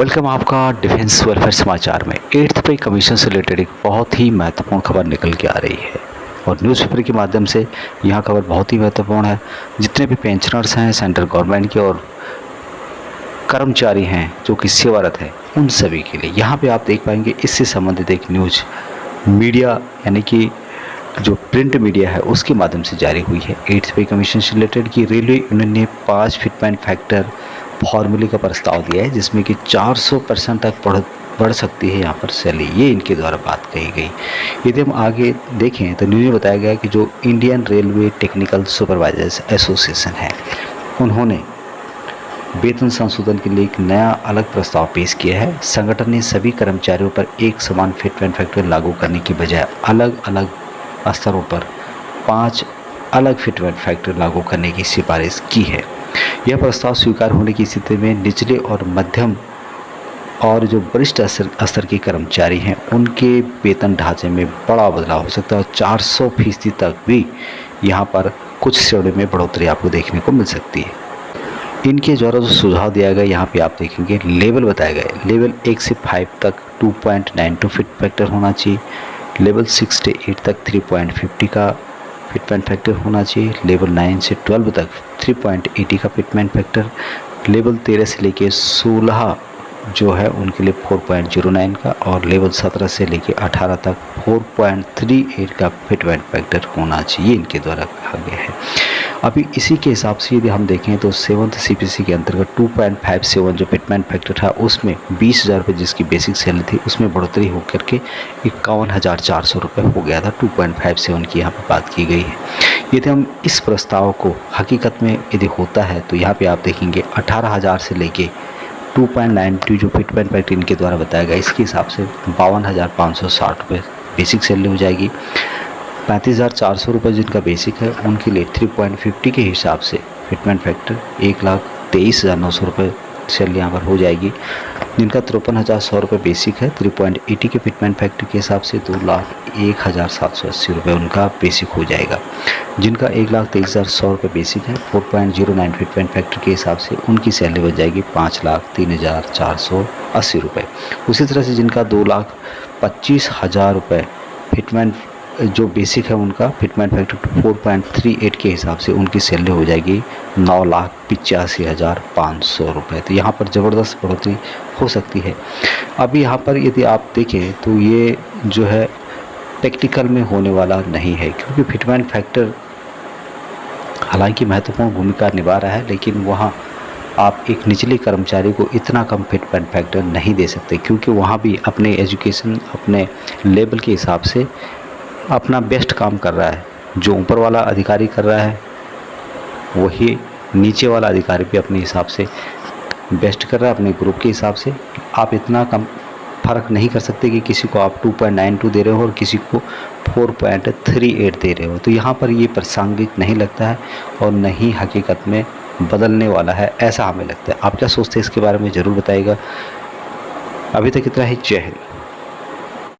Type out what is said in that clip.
Welcome आपका defence welfare समाचार में 8th पे कमीशन से रिलेटेड एक बहुत ही महत्वपूर्ण खबर निकल के आ रही है और न्यूज़पेपर के माध्यम से यह खबर बहुत ही महत्वपूर्ण है। जितने भी पेंशनर्स हैं सेंट्रल गवर्नमेंट के और कर्मचारी हैं जो कि सेवारत हैं उन सभी के लिए यहाँ पे आप देख पाएंगे इससे संबंधित एक न्यूज़ मीडिया यानी कि जो प्रिंट मीडिया है उसके माध्यम से जारी हुई है। 8th पे कमीशन से रिलेटेड की रेलवे यूनियन ने 5 फिटमेंट फैक्टर फॉर्मूले का प्रस्ताव दिया है जिसमें कि 400% तक बढ़ सकती है यहाँ पर सैलरी, ये इनके द्वारा बात कही गई। यदि हम आगे देखें तो न्यूज़ में बताया गया कि जो Indian railway technical supervisors association है उन्होंने वेतन संशोधन के लिए एक नया अलग प्रस्ताव पेश किया है। संगठन ने सभी कर्मचारियों पर एक समान फिटमेंट फैक्टर लागू करने की बजाय अलग अलग स्तरों पर 5 अलग फिटमेंट फैक्टर लागू करने की सिफारिश की है। यह प्रस्ताव स्वीकार होने की स्थिति में निचले और मध्यम और जो वरिष्ठ स्तर के कर्मचारी हैं उनके वेतन ढांचे में बड़ा बदलाव हो सकता है। 400% तक भी यहाँ पर कुछ श्रेणियों में बढ़ोतरी आपको देखने को मिल सकती है। इनके द्वारा जो सुझाव दिया गया यहाँ पे आप देखेंगे लेवल बताया गया है। लेवल 1 से 5 तक 2.92 फिट फैक्टर होना चाहिए। लेवल 6 से 8 तक 3.50 का फिटमेंट फैक्टर होना चाहिए। लेवल 9 से 12 तक 3.80 का फिटमेंट फैक्टर। लेवल 13 से लेके 16 जो है उनके लिए 4.09 का और लेवल 17 से लेके 18 तक 4.38 का फिटमेंट फैक्टर होना चाहिए, इनके द्वारा कहा गया है। अभी इसी के हिसाब से यदि हम देखें तो 7th CPC के अंतर्गत 2.57 जो फिटमेंट फैक्टर था उसमें 20,000 रुपये जिसकी बेसिक सैलरी थी उसमें बढ़ोतरी होकर के 51,400 रुपये हो गया था। 2.57 की यहाँ पर बात की गई है। यदि हम इस प्रस्ताव को हकीकत में यदि होता है तो यहाँ पे आप देखेंगे 18,000 से लेके 2.92 जो फिटमेंट फैक्टर इनके द्वारा बताया गया इसके हिसाब से 52,560 रुपये बेसिक सैलरी हो जाएगी। 35,400 रुपये जिनका बेसिक है उनके लिए 3.50 के हिसाब से फिटमेंट फैक्टर 1,23,900 रुपये सैलरी यहाँ पर हो जाएगी। जिनका 53,100 रुपये बेसिक है 3.80 के फिटमेंट फैक्टर के हिसाब से 2,01,780 रुपये उनका बेसिक हो जाएगा। जिनका 1,23,100 रुपये बेसिक है 4.09 फिटमेंट फैक्टर के हिसाब से उनकी सैलरी बच जाएगी 5,03,480 रुपये। उसी तरह से जिनका 2,25,000 रुपये फिटमेंट जो बेसिक है उनका फिटमेंट फैक्टर 4.38 के हिसाब से उनकी सैलरी हो जाएगी 9,85,500 रुपये। तो यहाँ पर ज़बरदस्त बढ़ोतरी हो सकती है। अभी यहाँ पर यदि आप देखें तो ये जो है टेक्निकल में होने वाला नहीं है क्योंकि फिटमेंट फैक्टर हालांकि महत्वपूर्ण भूमिका निभा रहा है लेकिन वहाँ आप एक निचले कर्मचारी को इतना कम फिटमेंट फैक्टर नहीं दे सकते क्योंकि वहाँ भी अपने एजुकेशन अपने लेवल के हिसाब से अपना बेस्ट काम कर रहा है। जो ऊपर वाला अधिकारी कर रहा है वही नीचे वाला अधिकारी भी अपने हिसाब से बेस्ट कर रहा है अपने ग्रुप के हिसाब से। आप इतना कम फ़र्क नहीं कर सकते कि किसी को आप 2.92 दे रहे हो और किसी को 4.38 दे रहे हो। तो यहाँ पर ये प्रासंगिक नहीं लगता है और नहीं हकीकत में बदलने वाला है ऐसा हमें लगता है। आप क्या सोचते हैं इसके बारे में ज़रूर बताइएगा। अभी तक इतना ही। जय हिंद।